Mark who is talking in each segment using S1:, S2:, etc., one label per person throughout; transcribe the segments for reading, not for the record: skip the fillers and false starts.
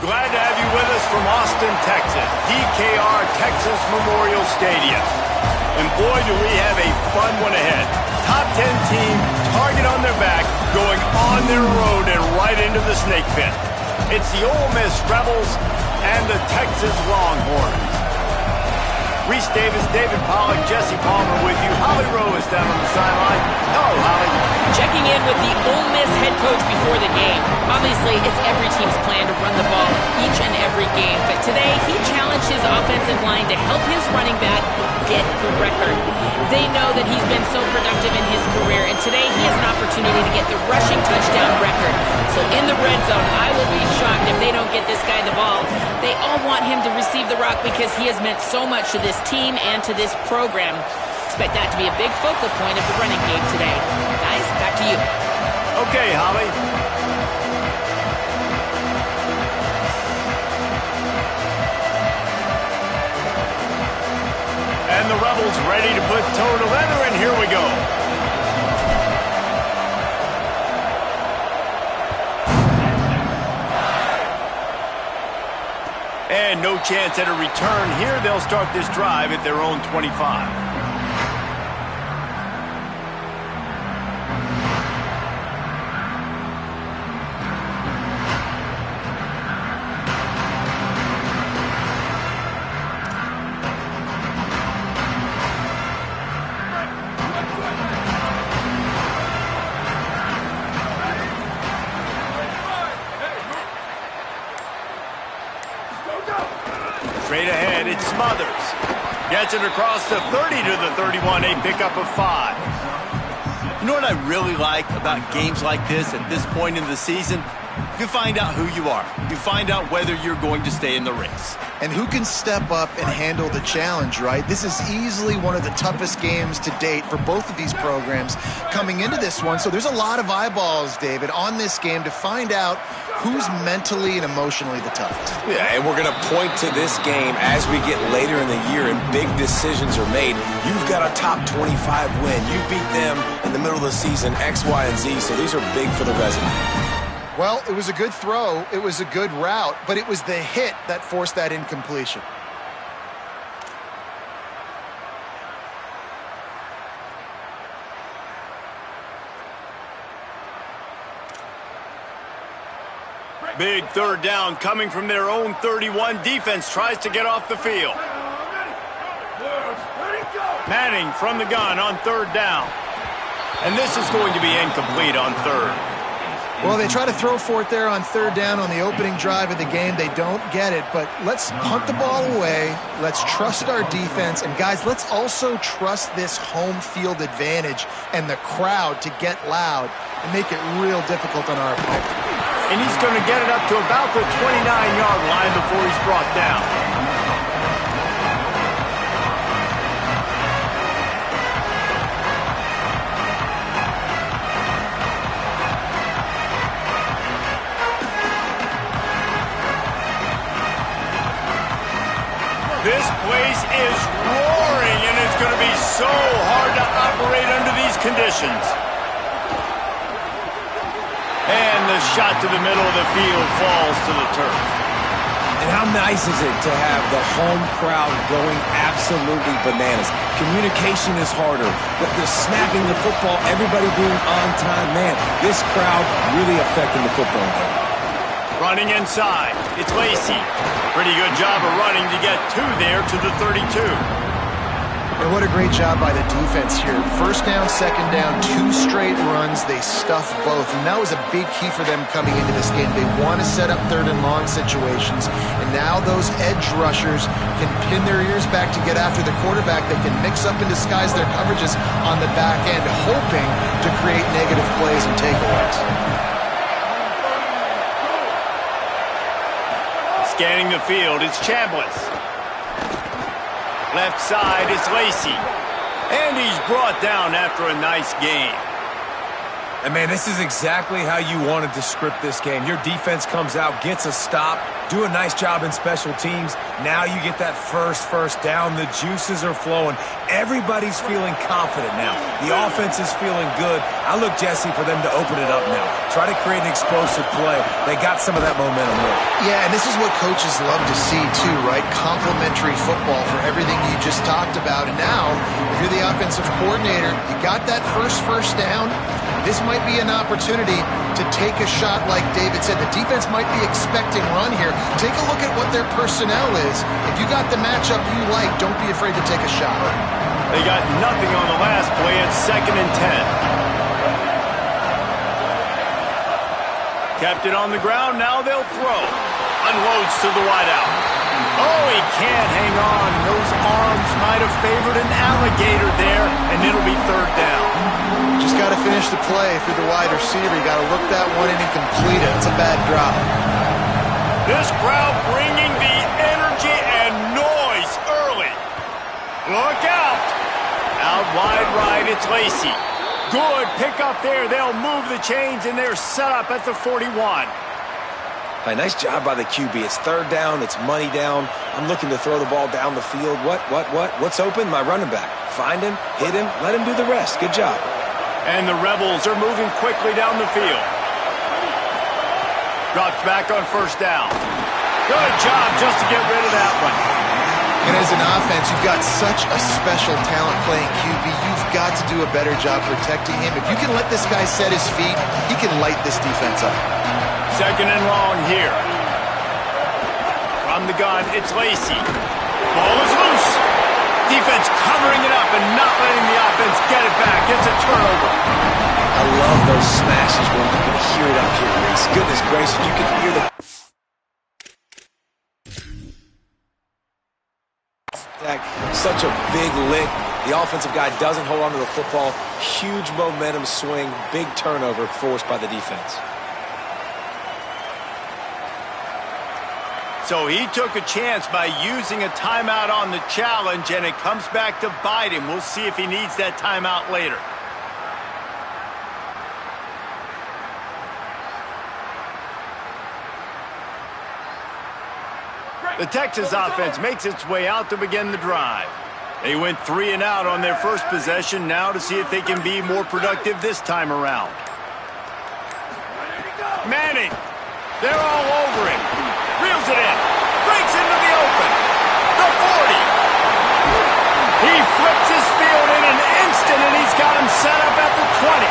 S1: Glad to have you with us from Austin, Texas, DKR Texas Memorial Stadium. And boy, do we have a fun one ahead. Top 10 team, target on their back, going on their road and right into the snake pit. It's the Ole Miss Rebels and the Texas Longhorns. Reese Davis, David Pollack, Jesse Palmer with you. Holly Rowe is down on the sideline. Hello, Holly.
S2: Checking in with the Ole Miss head coach before the game. Obviously, it's every team's plan to run the ball each and every game. But today, he challenged his offensive line to help his running back get the record. They know that he's been so productive in his career, and today he has an opportunity to get the rushing touchdown record. So in the red zone, I will be shocked if they don't get this guy the ball. They all want him to receive the rock because he has meant so much to this team and to this program. Expect that to be a big focal point of the running game today. Guys, back to you.
S1: Okay, Holly. And the Rebels ready to put toe to leather, and here we go. And no chance at a return here. They'll start this drive at their own 25. outside, it's Smothers. Gets it across the 30 to the 31, a pickup of 5. You know what I really like about games like this at this point in the season? You find out who you are. You find out whether you're going to stay in the race.
S3: And who can step up and handle the challenge, right? This is easily one of the toughest games to date for both of these programs coming into this one. So there's a lot of eyeballs, David, on this game to find out who's mentally and emotionally the toughest.
S4: Yeah, and we're going to point to this game as we get later in the year and big decisions are made. You've got a top 25 win. You beat them in the middle of the season, X, Y, and Z, so these are big for the resume.
S3: Well, it was a good throw, it was a good route, but it was the hit that forced that incompletion.
S1: Big third down coming from their own 31. Defense tries to get off the field. Manning from the gun on third down. And this is going to be incomplete on third.
S3: Well, they try to throw for it there on third down on the opening drive of the game. They don't get it, but let's punt the ball away. Let's trust our defense. And, guys, let's also trust this home field advantage and the crowd to get loud and make it real difficult on our opponent.
S1: And he's going to get it up to about the 29-yard line before he's brought down. This place is roaring, and it's going to be so hard to operate under these conditions. And the shot to the middle of the field falls to the turf.
S4: And how nice is it to have the home crowd going absolutely bananas? Communication is harder, but they're snapping the football, everybody being on time. Man, this crowd really affecting the football game.
S1: Running inside, it's Lacey. Pretty good job of running to get there to the 32.
S3: And what a great job by the defense here. First down, second down, 2 straight runs. They stuffed both. And that was a big key for them coming into this game. They want to set up third and long situations. And now those edge rushers can pin their ears back to get after the quarterback. They can mix up and disguise their coverages on the back end, hoping to create negative plays and takeaways.
S1: Scanning the field, it's Chambliss. Left side, it's Lacey. And he's brought down after a nice gain.
S4: And, man, this is exactly how you wanted to script this game. Your defense comes out, gets a stop, do a nice job in special teams. Now you get that first down. The juices are flowing. Everybody's feeling confident now. The offense is feeling good. I look, Jesse, for them to open it up now. Try to create an explosive play. They got some of that momentum there.
S3: Yeah, and this is what coaches love to see, too, right? Complementary football for everything you just talked about. And now, if you're the offensive coordinator, you got that first down. This might be an opportunity to take a shot like David said. The defense might be expecting run here. Take a look at what their personnel is. If you got the matchup you like, don't be afraid to take a shot.
S1: They got nothing on the last play. It's 2nd and 10. Kept it on the ground. Now they'll throw. Unloads to the wideout. Oh, he can't hang on. Those arms might have favored an alligator there, and it'll be 3rd down.
S3: Just got to finish the play if you're the wide receiver. You got to look that one in and complete it. It's a bad drop.
S1: This crowd bringing the energy and noise early. Look out. Out wide right, it's Lacey. Good pick up there. They'll move the chains, and they're set up at the 41.
S4: Hey, nice job by the QB. It's 3rd down. It's money down. I'm looking to throw the ball down the field. What's open? My running back. Find him, hit him, let him do the rest. Good job.
S1: And the Rebels are moving quickly down the field. Drops back on 1st down. Good job just to get rid of that one.
S3: And as an offense, you've got such a special talent playing QB. You've got to do a better job protecting him. If you can let this guy set his feet, he can light this defense up.
S1: 2nd and long here. From the gun, it's Lacey. Ball is loose. Defense covering it up and not letting the offense get it back. It's a turnover.
S4: I love those smashes when you can hear it up here, Reese. Goodness gracious, you can hear the such a big lick. The offensive guy doesn't hold on to the football. Huge momentum swing, big turnover forced by the defense.
S1: So he took a chance by using a timeout on the challenge, and it comes back to bite him. We'll see if he needs that timeout later. The Texas offense makes its way out to begin the drive. They went 3 and out on their first possession, now to see if they can be more productive this time around. Manning, they're all over him. Reels it in, breaks into the open. The 40. He flips his field in an instant, and he's got him set up at the 20.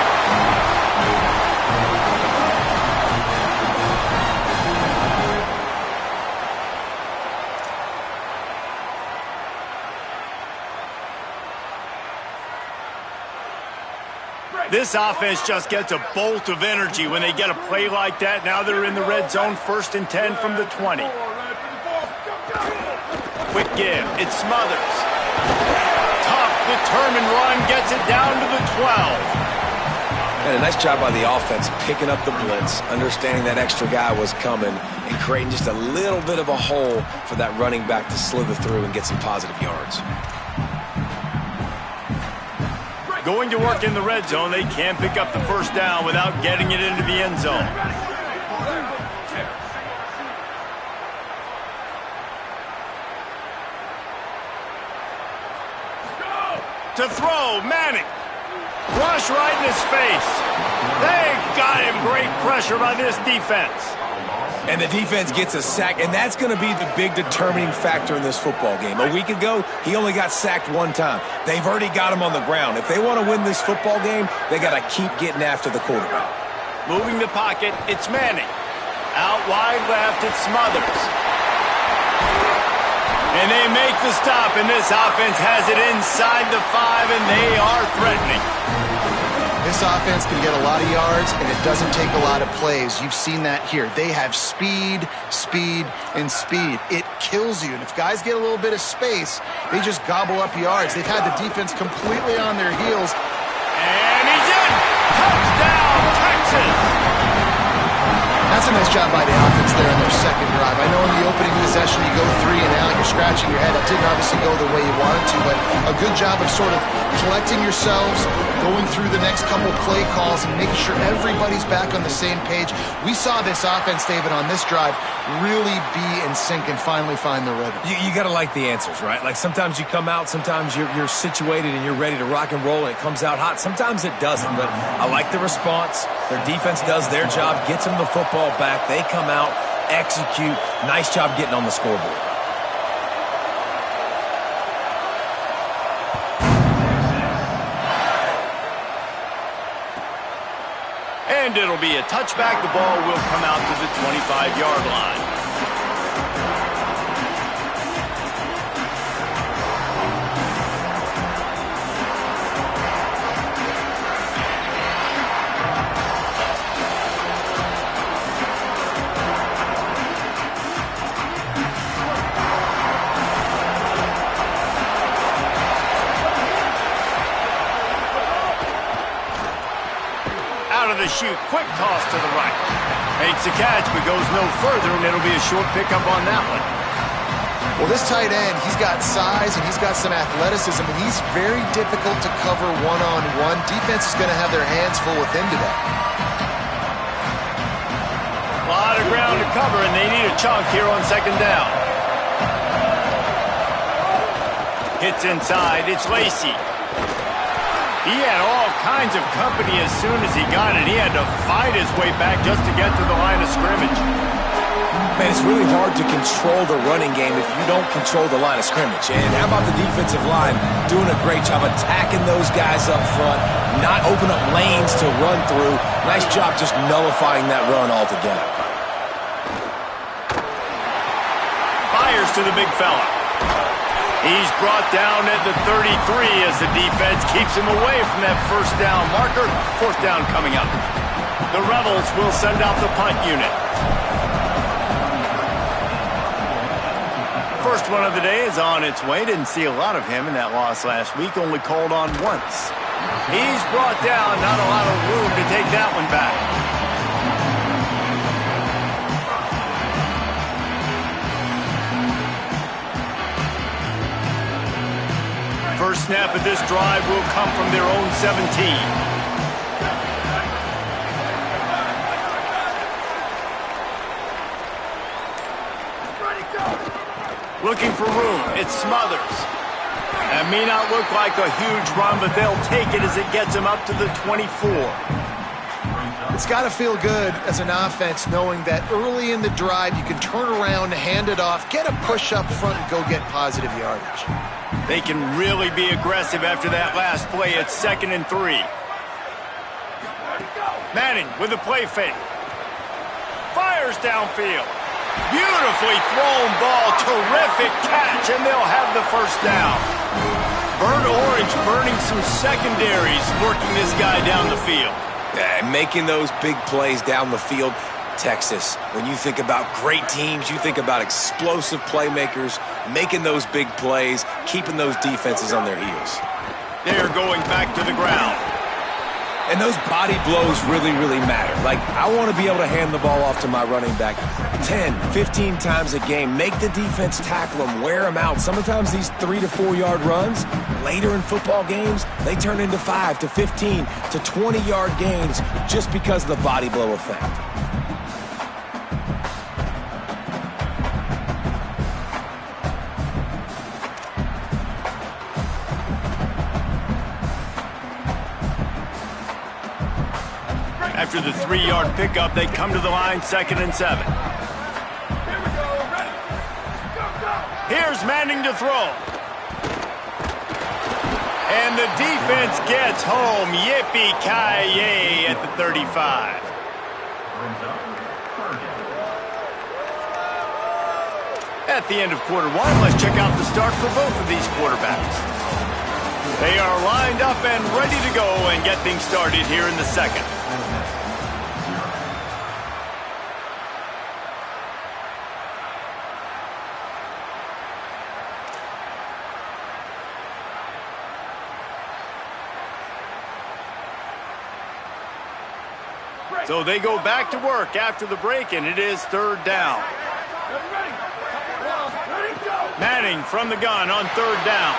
S1: This offense just gets a bolt of energy when they get a play like that. Now they're in the red zone, 1st and 10 from the 20. Quick give, it Smothers. Tough, determined run, gets it down to the 12.
S4: And a nice job by the offense picking up the blitz, understanding that extra guy was coming, and creating just a little bit of a hole for that running back to slither through and get some positive yards.
S1: Going to work in the red zone, they can't pick up the first down without getting it into the end zone. To throw, Manning. Rush right in his face. They got him. Great pressure by this defense.
S4: And the defense gets a sack, and that's going to be the big determining factor in this football game. A week ago, he only got sacked 1 time. They've already got him on the ground. If they want to win this football game, they got to keep getting after the quarterback.
S1: Moving the pocket, it's Manning. Out wide left, it's Smothers. And they make the stop, and this offense has it inside the 5, and they are threatening.
S3: This offense can get a lot of yards, and it doesn't take a lot of plays. You've seen that here. They have speed, speed, and speed. It kills you. And if guys get a little bit of space, they just gobble up yards. They've had the defense completely on their heels.
S1: And he's in! Touchdown, Texas!
S3: That's a nice job by the offense there on their second drive. I know in the opening possession you go 3 and out, you're scratching your head. It didn't obviously go the way you wanted to, but a good job of sort of collecting yourselves, going through the next couple play calls and making sure everybody's back on the same page. We saw this offense, David, on this drive really be in sync and finally find the rhythm.
S4: You got to like the answers, right? Like sometimes you come out, sometimes you're situated and you're ready to rock and roll and it comes out hot. Sometimes it doesn't, but I like the response. Their defense does their job, gets them the football back. They come out, execute. Nice job getting on the scoreboard.
S1: And it'll be a touchback. The ball will come out to the 25-yard line. The shoot, quick toss to the right. Makes a catch, but goes no further, and it'll be a short pickup on that one.
S3: Well, this tight end, he's got size and he's got some athleticism, and he's very difficult to cover one-on-one. Defense is going to have their hands full with him today.
S1: A lot of ground to cover, and they need a chunk here on second down. Hits inside, it's Lacey. He had all kinds of company as soon as he got it. He had to fight his way back just to get to the line of scrimmage.
S4: Man, it's really hard to control the running game if you don't control the line of scrimmage. And how about the defensive line doing a great job attacking those guys up front, not open up lanes to run through. Nice job just nullifying that run altogether.
S1: Fires to the big fella. He's brought down at the 33 as the defense keeps him away from that first down marker. Fourth down coming up. The Rebels will send out the punt unit. First one of the day is on its way. Didn't see a lot of him in that loss last week, only called on once. He's brought down, not a lot of room to take that one back. First snap of this drive will come from their own 17. Looking for room. It smothers. That may not look like a huge run, but they'll take it as it gets them up to the 24.
S3: It's got to feel good as an offense knowing that early in the drive you can turn around, hand it off, get a push up front, and go get positive yardage.
S1: They can really be aggressive after that last play. It's 2nd and 3. Manning with a play fake. Fires downfield. Beautifully thrown ball, terrific catch, and they'll have the first down. Burnt Orange burning some secondaries, working this guy down the field.
S4: Yeah, making those big plays down the field. Texas, when you think about great teams, you think about explosive playmakers, making those big plays, keeping those defenses on their heels.
S1: They're going back to the ground.
S4: And those body blows really, really matter. Like, I want to be able to hand the ball off to my running back 10, 15 times a game. Make the defense tackle them, wear them out. Sometimes these 3 to 4 yard runs, later in football games, they turn into 5 to 15 to 20 yard gains just because of the body blow effect.
S1: After the 3-yard pickup, they come to the line, 2nd and 7. Here's Manning to throw. And the defense gets home. Yippee-ki-yay at the 35. At the end of quarter one, let's check out the start for both of these quarterbacks. They are lined up and ready to go and get things started here in the second. So they go back to work after the break, and it is 3rd down. Manning from the gun on 3rd down.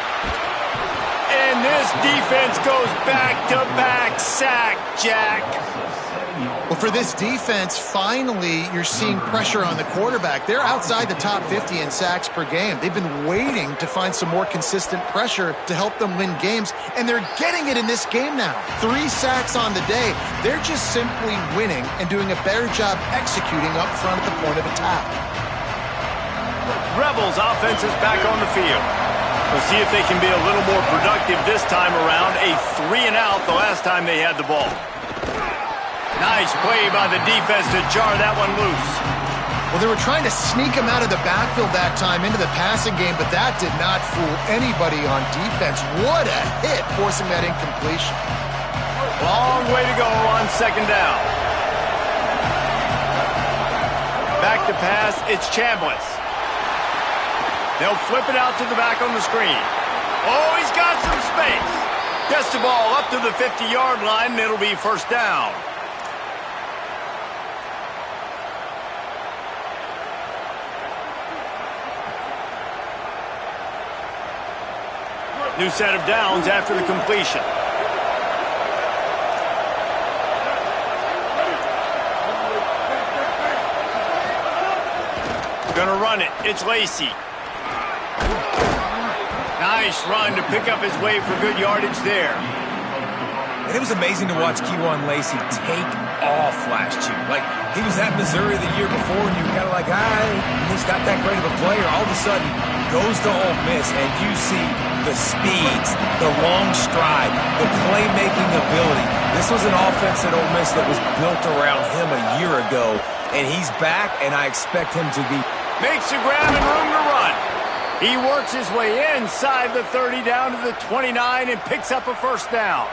S1: And this defense goes back-to-back sack, Jack.
S3: Well, for this defense, finally, you're seeing pressure on the quarterback. They're outside the top 50 in sacks per game. They've been waiting to find some more consistent pressure to help them win games, and they're getting it in this game now. 3 sacks on the day. They're just simply winning and doing a better job executing up front at the point of attack.
S1: Rebels offense is back on the field. We'll see if they can be a little more productive this time around. A 3-and-out the last time they had the ball. Nice play by the defense to jar that one loose.
S3: Well, they were trying to sneak him out of the backfield that time into the passing game, but that did not fool anybody on defense. What a hit, forcing that incompletion.
S1: Long way to go on 2nd down. Back to pass, it's Chambliss. They'll flip it out to the back on the screen. Oh, he's got some space. Gets the ball up to the 50-yard line, and it'll be 1st down. New set of downs after the completion. Gonna run it. It's Lacey. Nice run to pick up his way for good yardage there.
S4: And it was amazing to watch Kejuan Lacey take off last year. Like, he was at Missouri the year before, and you were kind of like, he's not that great of a player. All of a sudden, goes to Ole Miss, and you see the speeds, the long stride, the playmaking ability. This was an offense at Ole Miss that was built around him a year ago, and he's back, and I expect him to be.
S1: Makes a grab and room to run. He works his way inside the 30 down to the 29 and picks up a 1st down.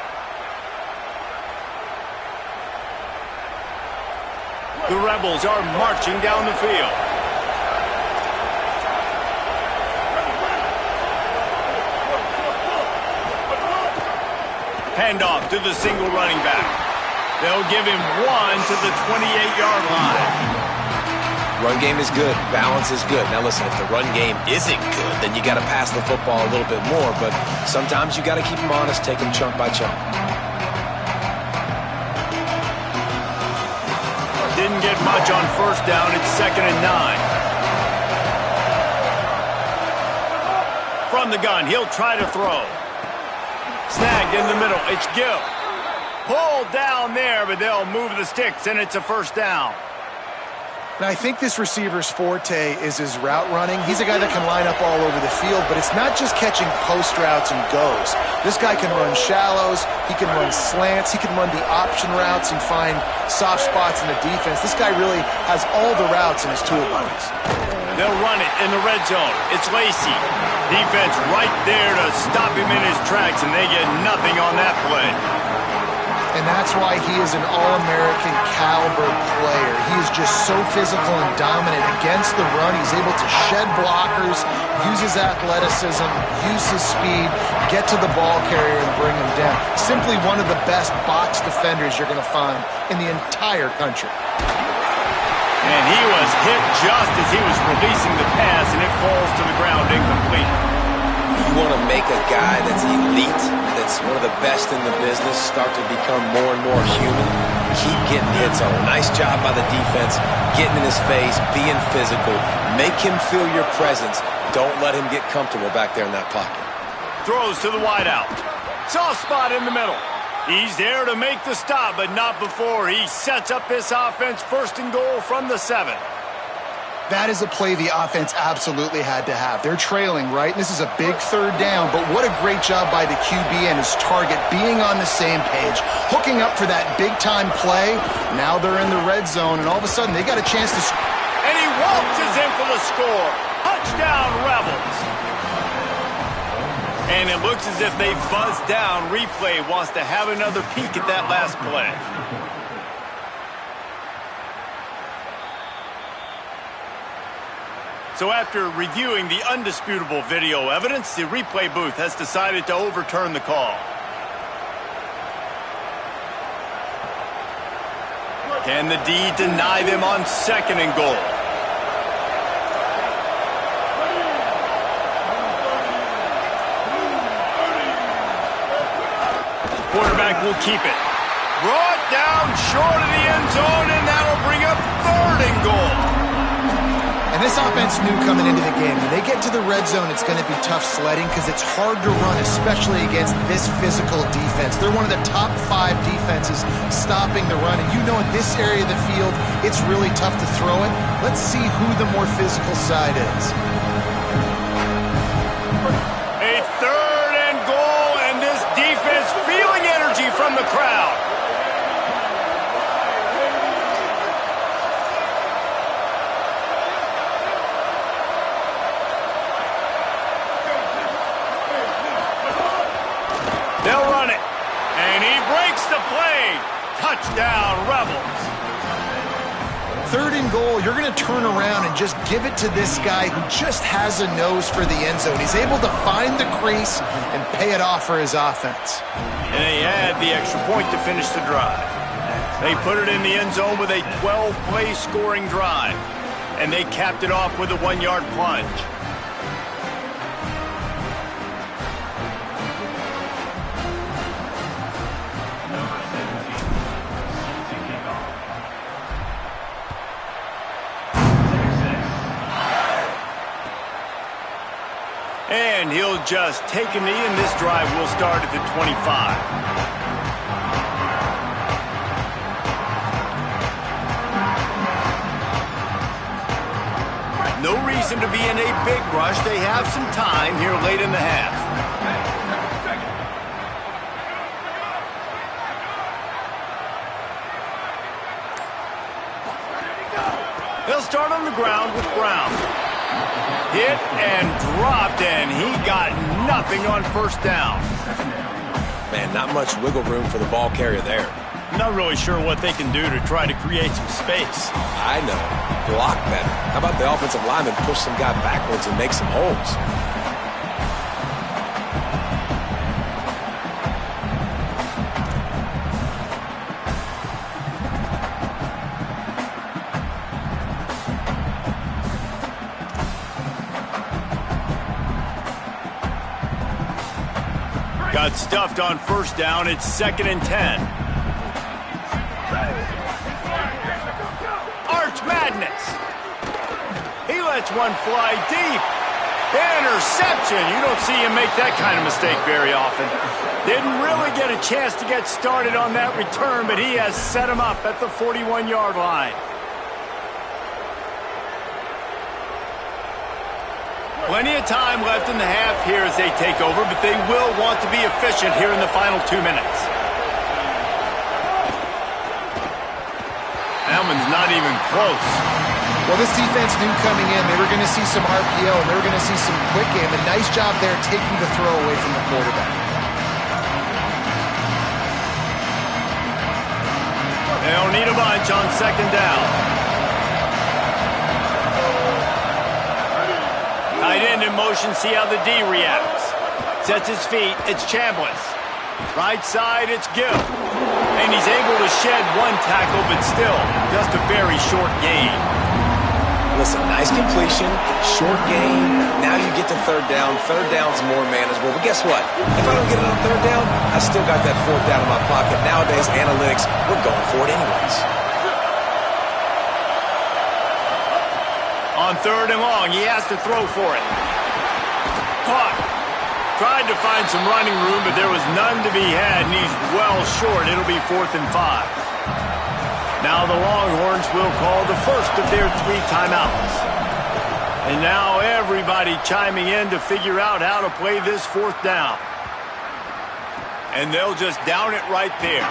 S1: The Rebels are marching down the field. Handoff to the single running back. They'll give him 1 to the 28-yard line.
S4: Run game is good. Balance is good. Now listen, if the run game isn't good, then you got to pass the football a little bit more. But sometimes you got to keep them honest, take them chunk by chunk.
S1: Didn't get much on first down. It's 2nd and 9. From the gun, he'll try to throw. Snagged in the middle. It's Gill. Pulled down there, but they'll move the sticks, and it's a first down.
S3: Now, I think this receiver's forte is his route running. He's a guy that can line up all over the field, but it's not just catching post routes and goes. This guy can run shallows, he can run slants, he can run the option routes and find soft spots in the defense. This guy really has all the routes in his toolbox.
S1: They'll run it in the red zone. It's Lacey. Defense right there to stop him in his tracks, and they get nothing on that play.
S3: And that's why he is an All-American caliber player. He is just so physical and dominant against the run. He's able to shed blockers, use his athleticism, use his speed, get to the ball carrier and bring him down. Simply one of the best box defenders you're going to find in the entire country.
S1: And he was hit just as he was releasing the pass, and it falls to the ground incomplete.
S4: You want to make a guy that's elite, that's one of the best in the business, start to become more and more human. Keep getting hits on him. Nice job by the defense, getting in his face, being physical. Make him feel your presence. Don't let him get comfortable back there in that pocket.
S1: Throws to the wideout. Soft spot in the middle. He's there to make the stop, but not before he sets up this offense 1st and goal from the 7.
S3: That is a play the offense absolutely had to have. They're trailing, right? This is a big 3rd down, but what a great job by the QB and his target being on the same page, hooking up for that big-time play. Now they're in the red zone, and all of a sudden they got a chance to...
S1: And he waltzes in for the score. Touchdown, Rebels. And it looks as if they buzzed down. Replay wants to have another peek at that last play. So after reviewing the undisputable video evidence, the replay booth has decided to overturn the call. Can the D deny them on 2nd and goal? Quarterback will keep it. Brought down short of the end zone, and that'll bring up 3rd and goal.
S3: And this offense knew coming into the game, when they get to the red zone, it's going to be tough sledding because it's hard to run, especially against this physical defense. They're one of the top 5 defenses stopping the run. And you know in this area of the field, it's really tough to throw it. Let's see who the more physical side is.
S1: A 3rd and goal, and this defense feeling energy from the crowd. They'll run it, and he breaks the play. Touchdown, Rebels.
S3: 3rd and goal, you're going to turn around and just give it to this guy who just has a nose for the end zone. He's able to find the crease and pay it off for his offense.
S1: And they add the extra point to finish the drive. They put it in the end zone with a 12-play scoring drive, and they capped it off with a 1-yard plunge. And he'll just take a knee, and this drive will start at the 25. No reason to be in a big rush. They have some time here late in the half. They'll start on the ground with Brown. Hit and dropped, and he got nothing on 1st down.
S4: Man, not much wiggle room for the ball carrier there.
S1: Not really sure what they can do to try to create some space.
S4: I know. Block better. How about the offensive lineman push some guy backwards and make some holes?
S1: got stuffed on first down. It's 2nd and 10. Arch Madness. He lets one fly deep. Interception. You don't see him make that kind of mistake very often. Didn't really get a chance to get started on that return, but he has set him up at the 41-yard line. Plenty of time left in the half here as they take over, but they will want to be efficient here in the final 2 minutes. That one's not even close.
S3: Well, this defense knew coming in they were going to see some RPO and they were going to see some quick game. A nice job there taking the throw away from the quarterback.
S1: They don't need a bunch on 2nd down. Tight end in motion, see how the D reacts. Sets his feet, it's Chambliss. Right side, it's Gill. And he's able to shed one tackle, but still, just a very short gain.
S4: Listen, nice completion, short game. Now you get to 3rd down. 3rd down's more manageable. But guess what? If I don't get it on 3rd down, I still got that 4th down in my pocket. Nowadays, analytics, we're going for it anyways.
S1: On 3rd and long, he has to throw for it. Caught. Tried to find some running room, but there was none to be had, and he's well short. It'll be 4th and 5. Now the Longhorns will call the first of their 3 timeouts. And now everybody chiming in to figure out how to play this 4th down. And they'll just down it right there.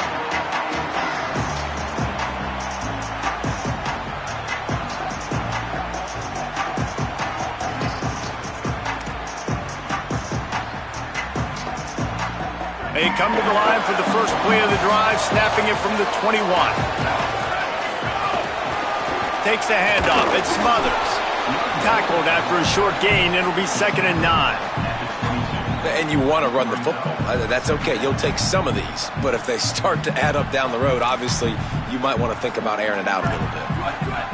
S1: They come to the line for the first play of the drive, snapping it from the 21. Takes the handoff. It smothers. Tackled after a short gain. It'll be 2nd and 9.
S4: And you want to run the football. That's okay. You'll take some of these. But if they start to add up down the road, obviously, you might want to think about airing it out a little bit.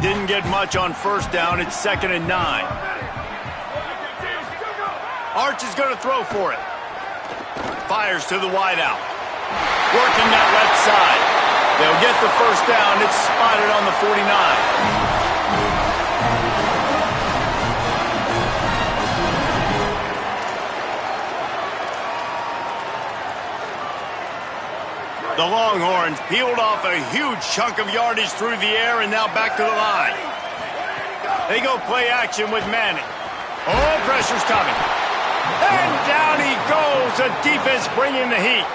S1: Didn't get much on first down. It's 2nd and 9. Arch is going to throw for it. Fires to the wideout. Working that left side. They'll get the first down. It's spotted on the 49. The Longhorns peeled off a huge chunk of yardage through the air and now back to the line. They go play action with Manning. Oh, pressure's coming. And down he goes. The defense bringing the heat.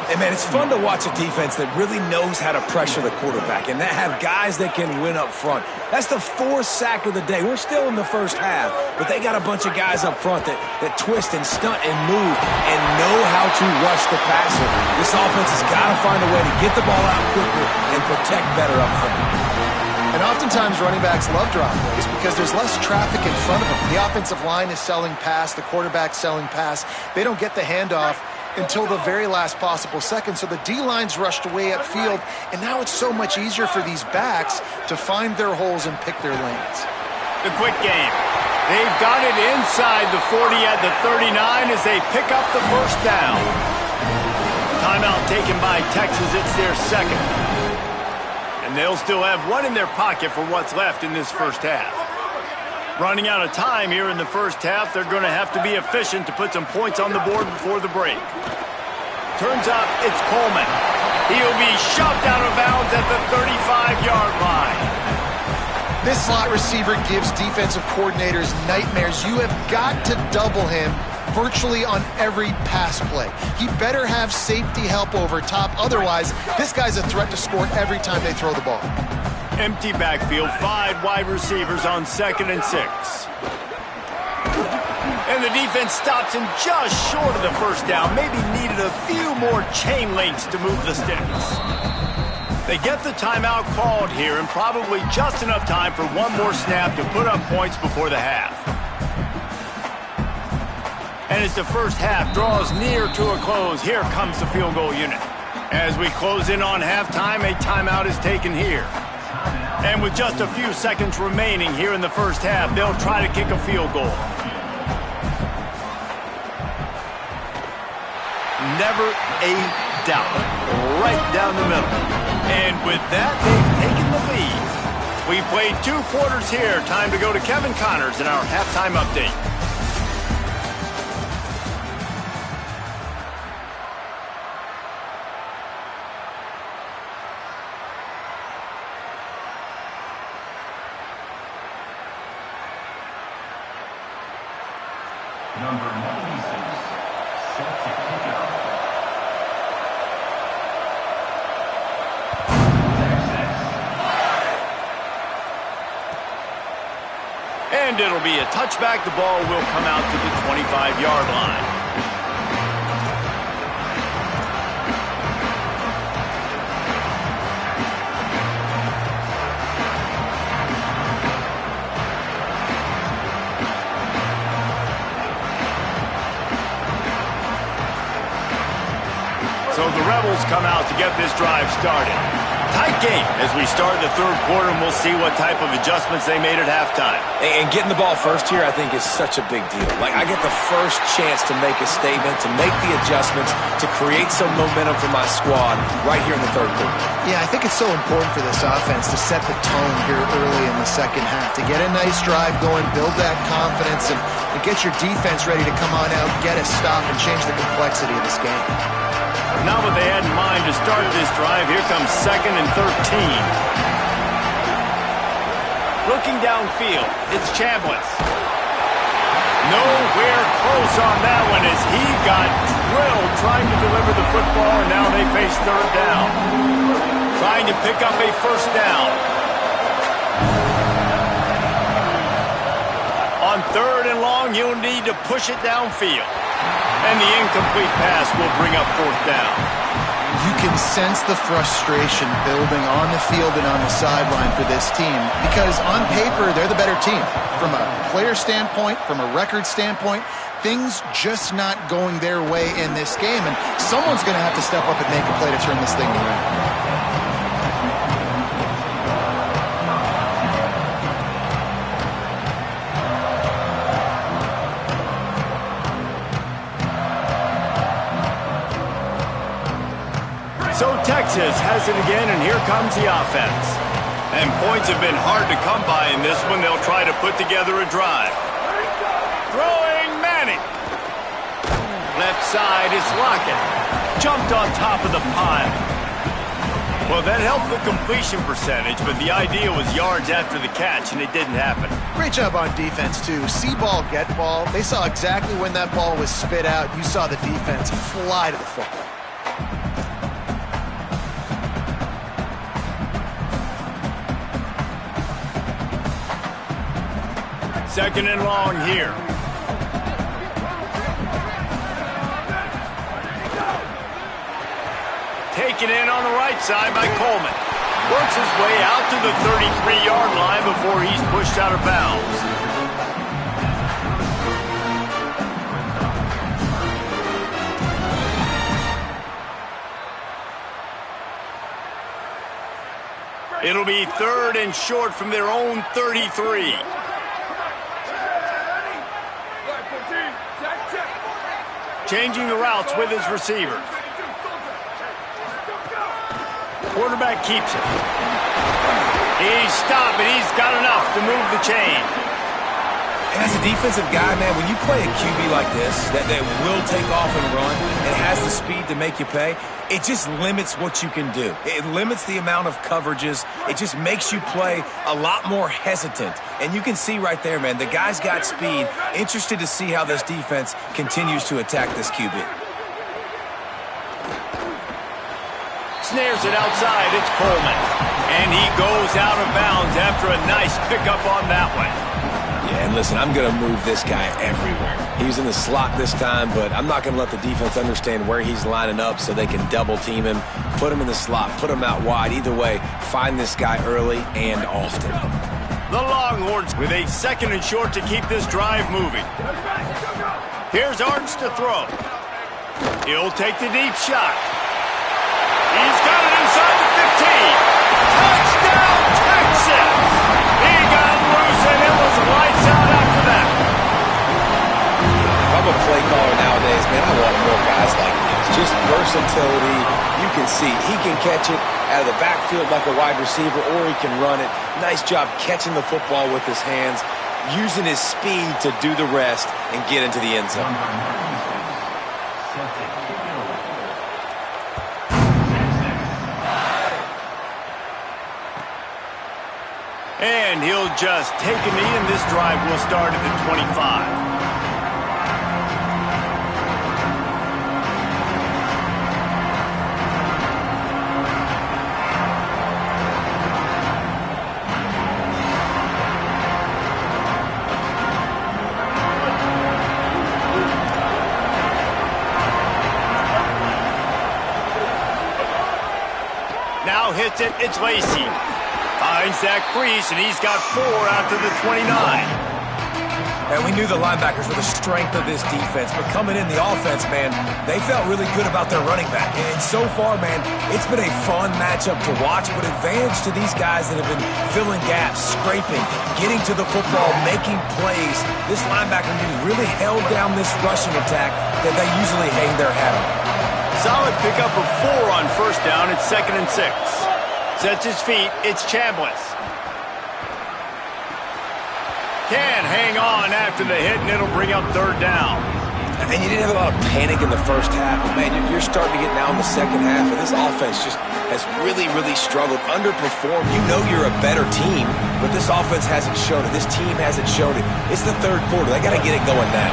S4: Hey, man, it's fun to watch a defense that really knows how to pressure the quarterback and that have guys that can win up front. That's the 4th sack of the day. We're still in the first half, but they got a bunch of guys up front that twist and stunt and move and know how to rush the passer. This offense has got to find a way to get the ball out quicker and protect better up front.
S3: And oftentimes running backs love drop plays because there's less traffic in front of them. The offensive line is selling pass, the quarterback's selling pass. They don't get the handoff until the very last possible second. So the D-line's rushed away upfield, and now it's so much easier for these backs to find their holes and pick their lanes.
S1: The quick game. They've got it inside the 40 at the 39 as they pick up the first down. Timeout taken by Texas. It's their 2nd. And they'll still have one in their pocket for what's left in this first half. Running out of time here in the first half, they're going to have to be efficient to put some points on the board before the break. Turns up, it's Coleman. He'll be shoved out of bounds at the 35-yard line.
S3: This slot receiver gives defensive coordinators nightmares. You have got to double him virtually on every pass play. He better have safety help over top. Otherwise, this guy's a threat to score every time they throw the ball.
S1: Empty backfield, 5 wide receivers on 2nd and 6. And the defense stops him just short of the first down. Maybe needed a few more chain links to move the sticks. They get the timeout called here and probably just enough time for one more snap to put up points before the half. And as the first half draws near to a close, here comes the field goal unit. As we close in on halftime, a timeout is taken here. And with just a few seconds remaining here in the first half, they'll try to kick a field goal. never a doubt. Right down the middle. And with that, they've taken the lead. We played 2 quarters here. Time to go to Kevin Connors in our halftime update.
S5: Number 96, set to kick off.
S1: And it'll be a touchback. The ball will come out to the 25-yard line. So the Rebels come out to get this drive started. Tight game as we start the 3rd quarter, and we'll see what type of adjustments they made at halftime.
S4: And getting the ball first here, I think, is such a big deal. Like, I get the first chance to make a statement, to make the adjustments, to create some momentum for my squad right here in the 3rd quarter.
S3: Yeah, I think it's so important for this offense to set the tone here early in the 2nd half, to get a nice drive going, build that confidence, and get your defense ready to come on out, get a stop, and change the complexity of this game.
S1: Not what they had in mind to start this drive. Here comes 2nd and 13. Looking downfield, it's Chambliss. Nowhere close on that one as he got drilled trying to deliver the football, and now they face 3rd down. Trying to pick up a 1st down. On 3rd and long, you'll need to push it downfield. And the incomplete pass will bring up 4th down.
S3: You can sense the frustration building on the field and on the sideline for this team because on paper, they're the better team. From a player standpoint, from a record standpoint, things just not going their way in this game. And someone's going to have to step up and make a play to turn this thing around.
S1: So Texas has it again, and here comes the offense. And points have been hard to come by in this one. They'll try to put together a drive. Throwing Manning. Left side is Lockett. Jumped on top of the pile. Well, that helped the completion percentage, but the idea was yards after the catch, and it didn't happen.
S3: Great job on defense, too. See ball, get ball. They saw exactly when that ball was spit out. You saw the defense fly to the football.
S1: 2nd and long here. Taken in on the right side by Coleman. Works his way out to the 33-yard line before he's pushed out of bounds. It'll be 3rd and short from their own 33. Changing the routes with his receivers. Quarterback keeps it. He's stopped, but he's got enough to move the chain.
S4: And as a defensive guy, man, when you play a QB like this, that will take off and run and has the speed to make you pay, it just limits what you can do. It limits the amount of coverages. It just makes you play a lot more hesitant. And you can see right there, man, the guy's got speed. Interested to see how this defense continues to attack this QB.
S1: Snares it outside. It's Coleman. And he goes out of bounds after a nice pickup on that one.
S4: Yeah, and listen, I'm going to move this guy everywhere. He's in the slot this time, but I'm not going to let the defense understand where he's lining up so they can double team him, put him in the slot, put him out wide. Either way, find this guy early and often.
S1: The Longhorns with a 2nd and short to keep this drive moving. Here's Arts to throw. He'll take the deep shot. He's got it inside the 15. Touchdown, Texas! He got loose, and it was lights out after that.
S4: If I'm a play caller nowadays, man, I want more guys like this. just versatility. You can see he can catch it out of the backfield like a wide receiver, or he can run it. Nice job catching the football with his hands, using his speed to do the rest and get into the end zone.
S1: And he'll just take a knee, and this drive will start at the 25. Now hits it, it's Lacey. Finds that crease, and he's got 4 out to the 29.
S4: And we knew the linebackers were the strength of this defense, but coming in the offense, man, they felt really good about their running back. And so far, man, it's been a fun matchup to watch, but advantage to these guys that have been filling gaps, scraping, getting to the football, making plays. This linebacker unit really held down this rushing attack that they usually hang their hat on.
S1: Solid pickup of 4 on first down. It's 2nd and 6. Sets his feet. It's Chambliss. Can hang on after the hit, and it'll bring up 3rd down.
S4: And you didn't have a lot of panic in the first half. But man, you're starting to get now in the second half, and this offense just has really, really struggled, underperformed. You know you're a better team, but this offense hasn't shown it. This team hasn't shown it. It's the 3rd quarter. They got to get it going now.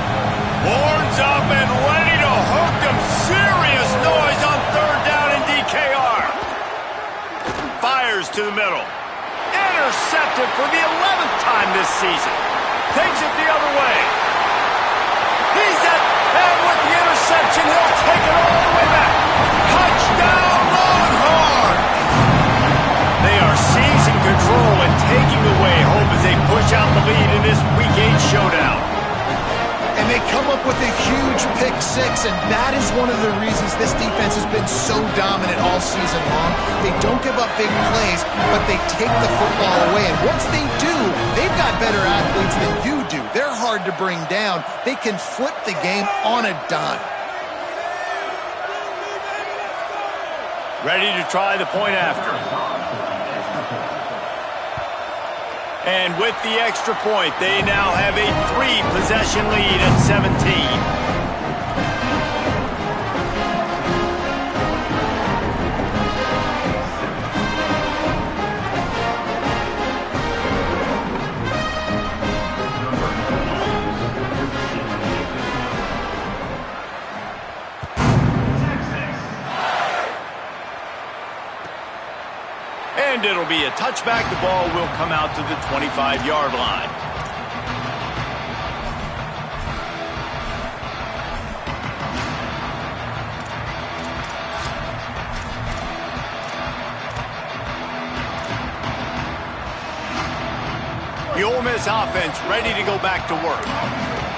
S1: Horns up and ready to hook them. Serious noise on 3rd down in DKR. Fires to the middle. Intercepted for the 11th time this season. Takes it the other way. He's at, and with the interception, he'll take it all the way back. Touchdown, Longhorn! They are seizing control and taking away hope as they push out the lead in this Week 8 showdown.
S3: And they come up with a huge pick 6, and that is one of the reasons this defense has been so dominant all season long. They don't give up big plays, but they take the football away. And once they do, they've got better athletes than you do. They're hard to bring down. They can flip the game on a dime.
S1: Ready to try the point after. And with the extra point, they now have a 3-possession lead at 17. And it'll be a touchback. The ball will come out to the 25-yard line. The Ole Miss offense ready to go back to work.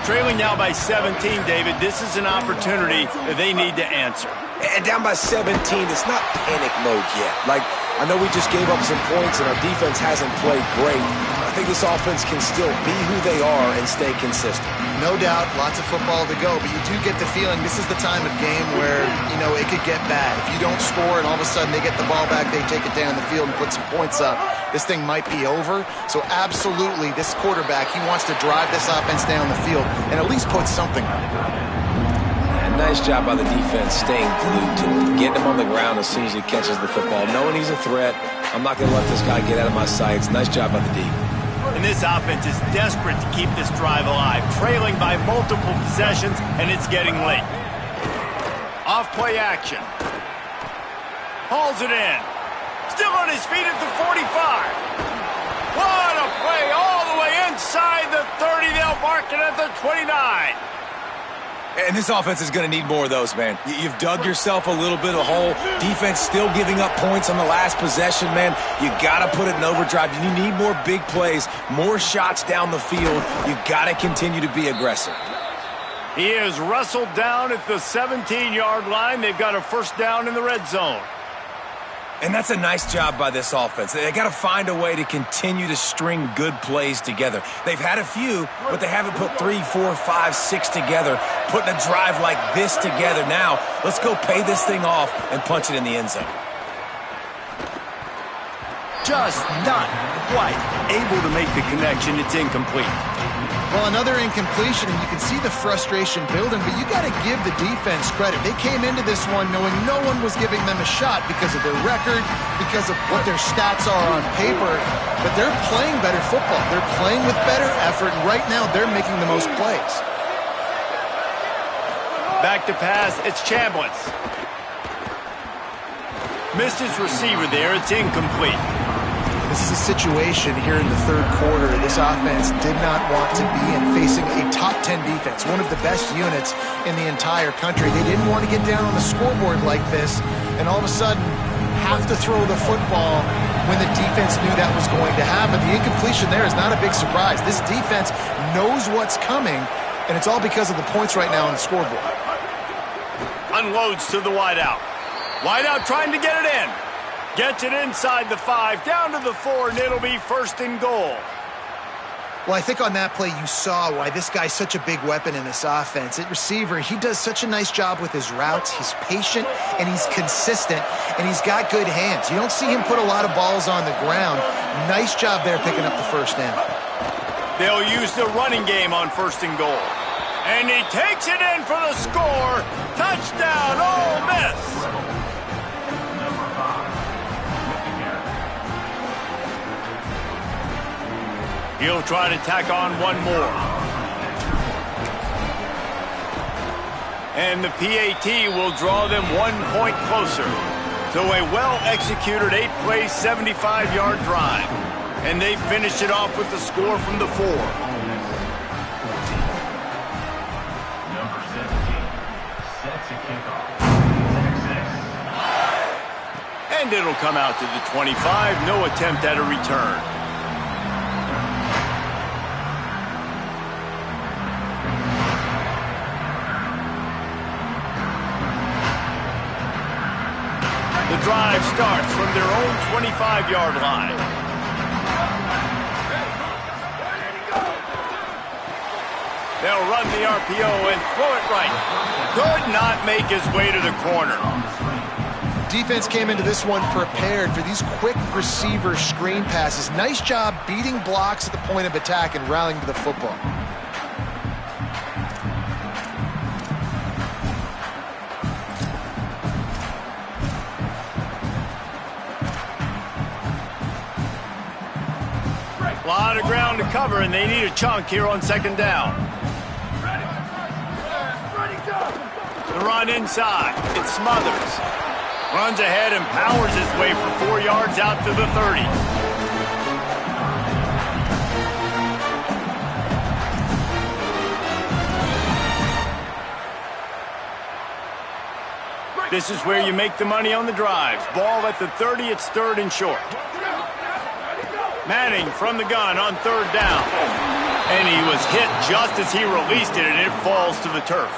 S1: Trailing now by 17, David. This is an opportunity that they need to answer.
S4: And down by 17, it's not panic mode yet. Like, I know we just gave up some points and our defense hasn't played great. I think this offense can still be who they are and stay consistent.
S3: No doubt, lots of football to go, but you do get the feeling this is the time of game where, you know, it could get bad. If you don't score and all of a sudden they get the ball back, they take it down the field and put some points up, this thing might be over. So absolutely, this quarterback, he wants to drive this offense down the field and at least put something on it.
S4: And nice job by the defense staying glued to him, getting him on the ground as soon as he catches the football, knowing he's a threat. I'm not going to let this guy get out of my sights. Nice job by the D.
S1: And this offense is desperate to keep this drive alive, trailing by multiple possessions, and it's getting late. Off-play action. Hauls it in. Still on his feet at the 45. What a play all the way inside the 30. They'll mark it at the 29.
S4: And this offense is going to need more of those, man. You've dug yourself a little bit of a hole. Defense still giving up points on the last possession, man. You got to put it in overdrive. You need more big plays, more shots down the field. You got to continue to be aggressive.
S1: He is wrestled down at the 17-yard line. They've got a first down in the red zone.
S4: And that's a nice job by this offense. They got to find a way to continue to string good plays together. They've had a few, but they haven't put 3, 4, 5, 6 together, putting a drive like this together. Now, let's go pay this thing off and punch it in the end zone.
S1: Just not quite able to make the connection. It's incomplete.
S3: Well, another incompletion, and you can see the frustration building, but you got to give the defense credit. They came into this one knowing no one was giving them a shot because of their record, because of what their stats are on paper, but they're playing better football. They're playing with better effort, and right now they're making the most plays.
S1: Back to pass, it's Chambliss. Missed his receiver there, it's incomplete.
S3: This is a situation here in the third quarter this offense did not want to be in, facing a top 10 defense, one of the best units in the entire country. They didn't want to get down on the scoreboard like this and all of a sudden have to throw the football when the defense knew that was going to happen. The incompletion there is not a big surprise. This defense knows what's coming, and it's all because of the points right now on the scoreboard.
S1: Unloads to the wideout. Wideout trying to get it in. Gets it inside the 5, down to the 4, and it'll be first and goal.
S3: Well, I think on that play you saw why this guy's such a big weapon in this offense. At receiver, he does such a nice job with his routes. He's patient, and he's consistent, and he's got good hands. You don't see him put a lot of balls on the ground. Nice job there picking up the first down.
S1: They'll use the running game on first and goal. And he takes it in for the score. Touchdown, Ole Miss. He'll try to tack on one more. And the PAT will draw them 1 point closer. So a well-executed 8-play, 75-yard drive. And they finish it off with the score from the 4.
S5: Number 17, set to kick off. Texas.
S1: And it'll come out to the 25. No attempt at a return. The drive starts from their own 25-yard line. They'll run the RPO and throw it right. Could not make his way to the corner.
S3: Defense came into this one prepared for these quick receiver screen passes. Nice job beating blocks at the point of attack and rallying to the football.
S1: A lot of ground to cover, and they need a chunk here on second down. The run inside. It Smothers. Runs ahead and powers his way for 4 yards out to the 30. This is where you make the money on the drives. Ball at the 30, it's third and short. Manning from the gun on third down. And he was hit just as he released it, and it falls to the turf.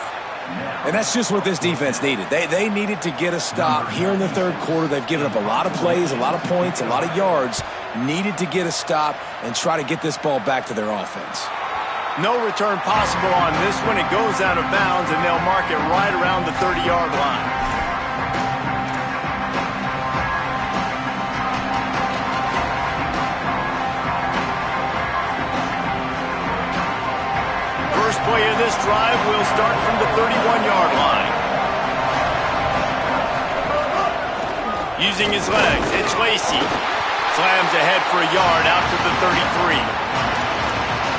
S4: And that's just what this defense needed. They needed to get a stop here in the third quarter. They've given up a lot of plays, a lot of points, a lot of yards. Needed to get a stop and try to get this ball back to their offense.
S1: No return possible on this one. It goes out of bounds, and they'll mark it right around the 30-yard line. First play of this drive will start from the 31-yard line. Using his legs, it's Lacey. Slams ahead for a yard out to the 33.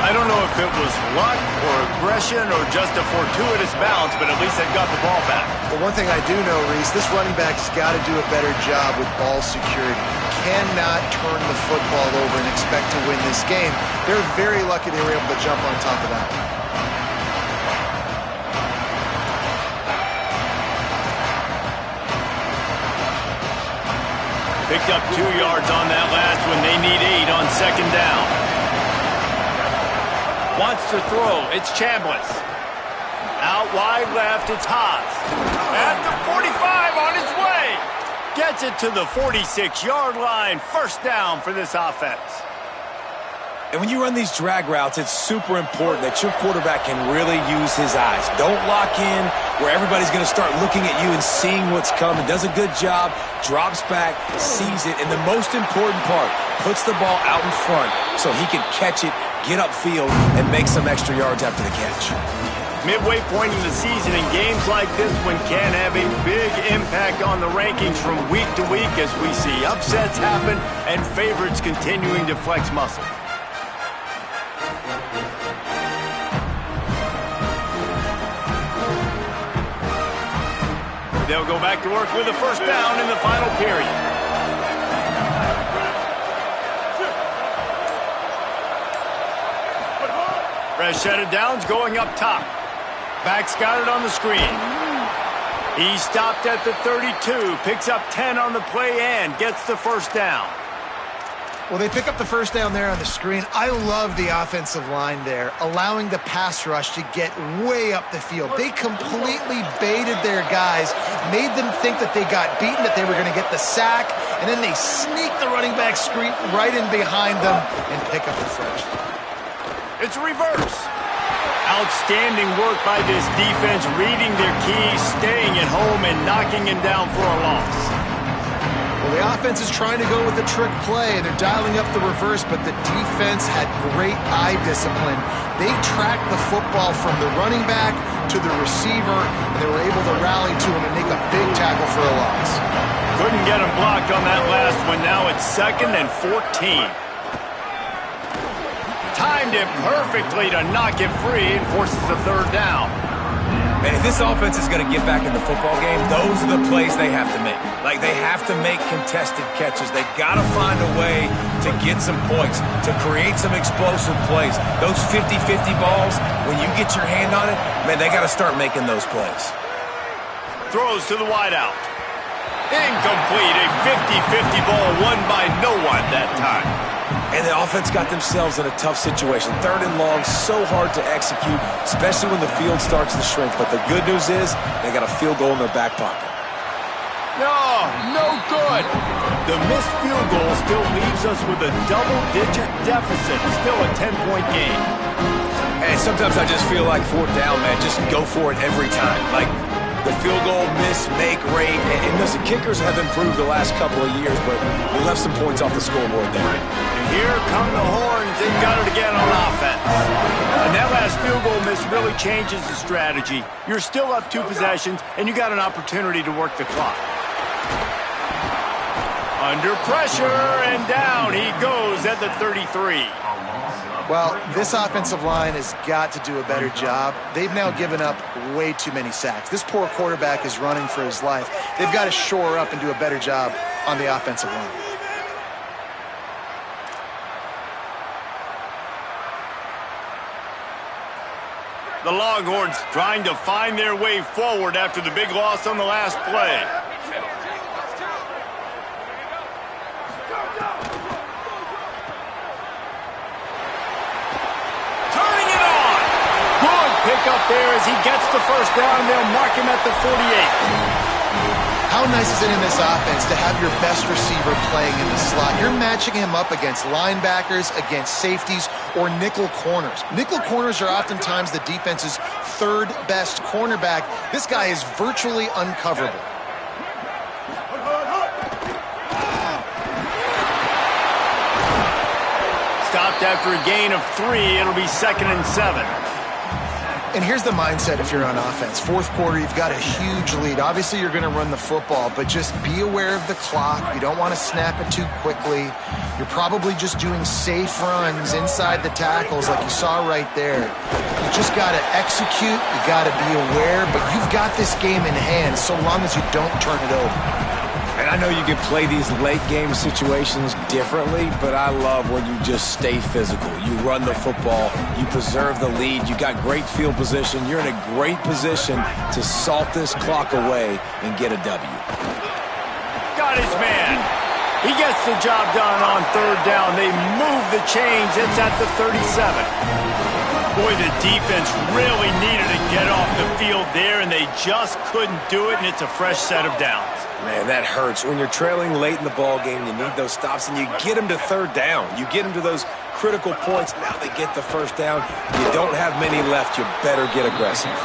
S1: I don't know if it was luck or aggression or just a fortuitous bounce, but at least they've got the ball back.
S3: But one thing I do know, Reese, this running back's got to do a better job with ball security. Cannot turn the football over and expect to win this game. They're very lucky they were able to jump on top of that.
S1: Picked up 2 yards on that last one. They need 8 on second down. Wants to throw. It's Chambliss. Out wide left, it's Haas. At the 45 on his way. Gets it to the 46-yard line. First down for this offense.
S4: And when you run these drag routes, it's super important that your quarterback can really use his eyes. Don't lock in where everybody's going to start looking at you and seeing what's coming. Does a good job, drops back, sees it, and the most important part, puts the ball out in front so he can catch it, get upfield, and make some extra yards after the catch.
S1: Midway point in the season, and games like this one can have a big impact on the rankings from week to week as we see upsets happen and favorites continuing to flex muscle. They'll go back to work with a first down in the final period. Fresh set of downs going up top. Back's got it on the screen. He stopped at the 32, picks up 10 on the play and gets the first down.
S3: Well, they pick up the first down there on the screen. I love the offensive line there, allowing the pass rush to get way up the field. They completely baited their guys, made them think that they got beaten, that they were going to get the sack, and then they sneak the running back screen right in behind them and pick up the first.
S1: It's a reverse. Outstanding work by this defense, reading their keys, staying at home, and knocking him down for a loss.
S3: Well, the offense is trying to go with a trick play, and they're dialing up the reverse, but the defense had great eye discipline. They tracked the football from the running back to the receiver, and they were able to rally to him and make a big tackle for a loss.
S1: Couldn't get him blocked on that last one. Now it's 2nd and 14. Timed it perfectly to knock it free and forces the third down.
S4: Man, if this offense is going to get back in the football game, those are the plays they have to make. Like, they have to make contested catches. They got to find a way to get some points, to create some explosive plays. Those 50-50 balls, when you get your hand on it, man, they got to start making those plays.
S1: Throws to the wideout. Incomplete. A 50-50 ball won by no one that time.
S4: And the offense got themselves in a tough situation. 3rd and long, so hard to execute, especially when the field starts to shrink. But the good news is they got a field goal in their back pocket.
S1: No good. The missed field goal still leaves us with a double-digit deficit. Still a 10-point game.
S4: And sometimes I just feel like 4th down, man, just go for it every time. Like, the field goal miss, make rate, and listen, kickers have improved the last couple of years, but we left some points off the scoreboard there.
S1: And here come the horns. They got it again on offense. And that last field goal miss really changes the strategy. You're still up 2 possessions, and you got an opportunity to work the clock. Under pressure, and down he goes at the 33.
S3: Well, this offensive line has got to do a better job. They've now given up way too many sacks. This poor quarterback is running for his life. They've got to shore up and do a better job on the offensive line.
S1: The Longhorns trying to find their way forward after the big loss on the last play. Pick up there as he gets the first down. They'll mark him at the 48.
S3: How nice is it in this offense to have your best receiver playing in the slot? You're matching him up against linebackers, against safeties, or nickel corners. Nickel corners are oftentimes the defense's 3rd best cornerback. This guy is virtually uncoverable.
S1: Stopped after a gain of 3. It'll be 2nd and 7.
S3: And here's the mindset if you're on offense. 4th quarter, you've got a huge lead. Obviously, you're going to run the football, but just be aware of the clock. You don't want to snap it too quickly. You're probably just doing safe runs inside the tackles like you saw right there. You just got to execute. You got to be aware, but you've got this game in hand so long as you don't turn it over.
S4: And I know you can play these late-game situations differently, but I love when you just stay physical. You run the football. You preserve the lead. You got great field position. You're in a great position to salt this clock away and get a W.
S1: Got his man. He gets the job done on 3rd down. They move the chains. It's at the 37. Boy, the defense really needed to get off the field there, and they just couldn't do it, and it's a fresh set of downs.
S4: Man, that hurts. When you're trailing late in the ball game, you need those stops, and you get them to third down. You get them to those critical points. Now they get the first down. You don't have many left. You better get aggressive.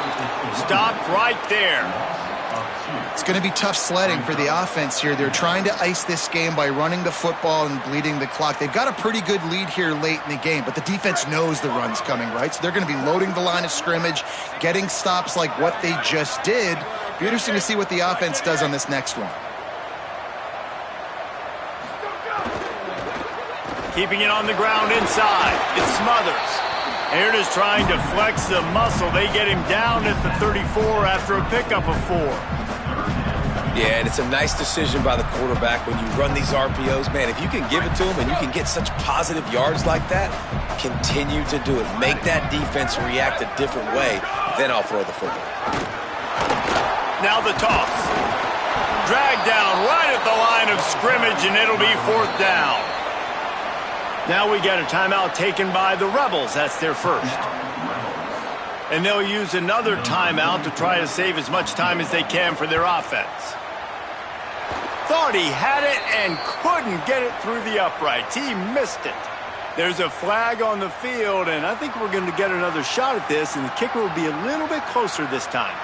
S1: Stopped right there.
S3: It's going to be tough sledding for the offense here. They're trying to ice this game by running the football and bleeding the clock. They've got a pretty good lead here late in the game, but the defense knows the run's coming, right? So they're going to be loading the line of scrimmage, getting stops like what they just did. Be interesting to see what the offense does on this next one.
S1: Keeping it on the ground inside. It's Smothers. Here it is trying to flex the muscle. They get him down at the 34 after a pickup of 4.
S4: Yeah, and it's a nice decision by the quarterback when you run these RPOs. Man, if you can give it to him and you can get such positive yards like that, continue to do it. Make that defense react a different way, then I'll throw the football.
S1: Now the toss. Dragged down right at the line of scrimmage, and it'll be 4th down. Now we got a timeout taken by the Rebels. That's their first. And they'll use another timeout to try to save as much time as they can for their offense. Thought he had it and couldn't get it through the uprights. He missed it. There's a flag on the field, and I think we're going to get another shot at this, and the kicker will be a little bit closer this time.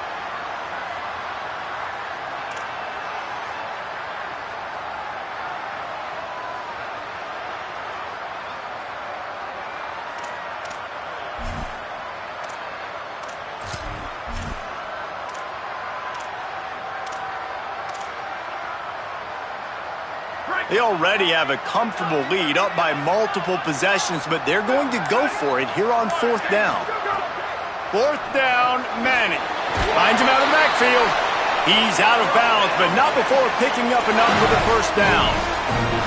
S1: They already have a comfortable lead, up by multiple possessions, but they're going to go for it here on 4th down. 4th down, Manning. Finds him out of the backfield. He's out of bounds, but not before picking up enough for the first down.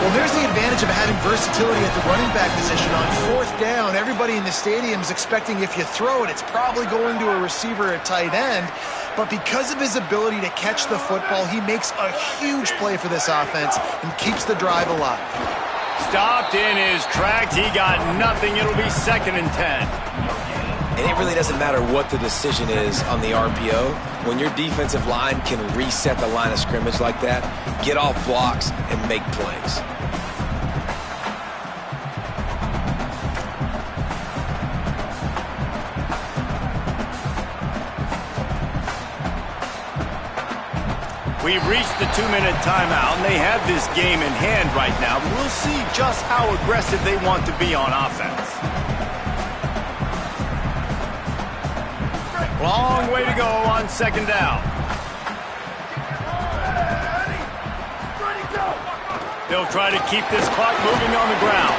S3: Well, there's the advantage of having versatility at the running back position. On 4th down, everybody in the stadium is expecting if you throw it, it's probably going to a receiver at tight end. But because of his ability to catch the football, he makes a huge play for this offense and keeps the drive alive.
S1: Stopped in his tracks. He got nothing. It'll be 2nd and 10.
S4: And it really doesn't matter what the decision is on the RPO. When your defensive line can reset the line of scrimmage like that, get off blocks and make plays.
S1: We've reached the 2-minute timeout, and they have this game in hand right now. But we'll see just how aggressive they want to be on offense. Long way to go on 2nd down. They'll try to keep this clock moving on the ground.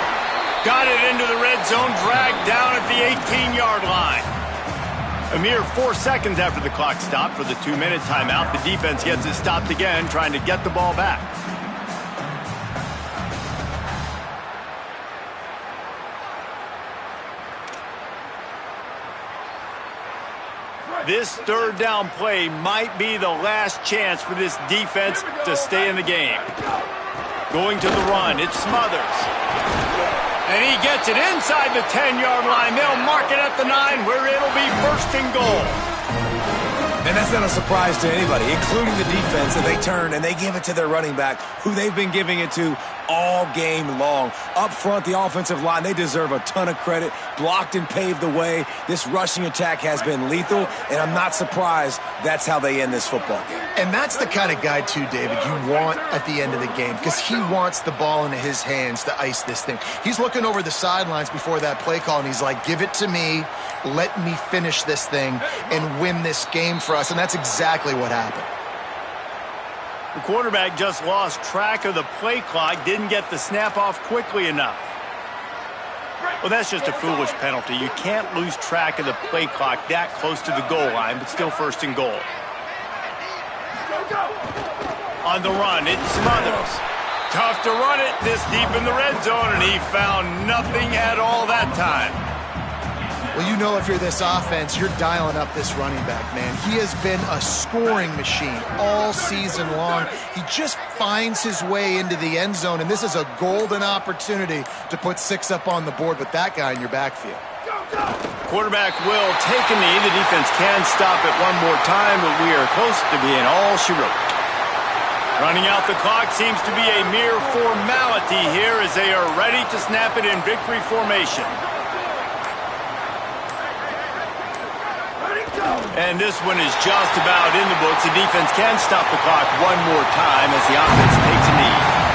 S1: Got it into the red zone, dragged down at the 18-yard line. A mere 4 seconds after the clock stopped for the 2-minute timeout, the defense gets it stopped again, trying to get the ball back. This 3rd down play might be the last chance for this defense to stay in the game. Going to the run, it's Smothers. And he gets it inside the 10-yard line. They'll mark it at the 9, where it'll be 1st and goal.
S4: And that's not a surprise to anybody, including the defense, that they turn and they give it to their running back, who they've been giving it to all game long. Up front, the offensive line, they deserve a ton of credit. Blocked and paved the way. This rushing attack has been lethal, and I'm not surprised that's how they end this football game.
S3: And that's the kind of guy, too, David, you want at the end of the game, because he wants the ball into his hands to ice this thing. He's looking over the sidelines before that play call, and he's like, give it to me, let me finish this thing and win this game for us, and that's exactly what happened.
S1: The quarterback just lost track of the play clock, didn't get the snap off quickly enough. Well, that's just a foolish penalty. You can't lose track of the play clock that close to the goal line, but still 1st and goal. On the run, it's Smothers. Tough to run it this deep in the red zone, and he found nothing at all that time.
S3: Well, you know if you're this offense, you're dialing up this running back, man. He has been a scoring machine all season long. He just finds his way into the end zone, and this is a golden opportunity to put 6 up on the board with that guy in your backfield.
S1: Quarterback will take a knee. The defense can stop it one more time, but we are close to being all she wrote. Running out the clock seems to be a mere formality here as they are ready to snap it in victory formation. And this one is just about in the books. The defense can stop the clock one more time as the offense takes a knee.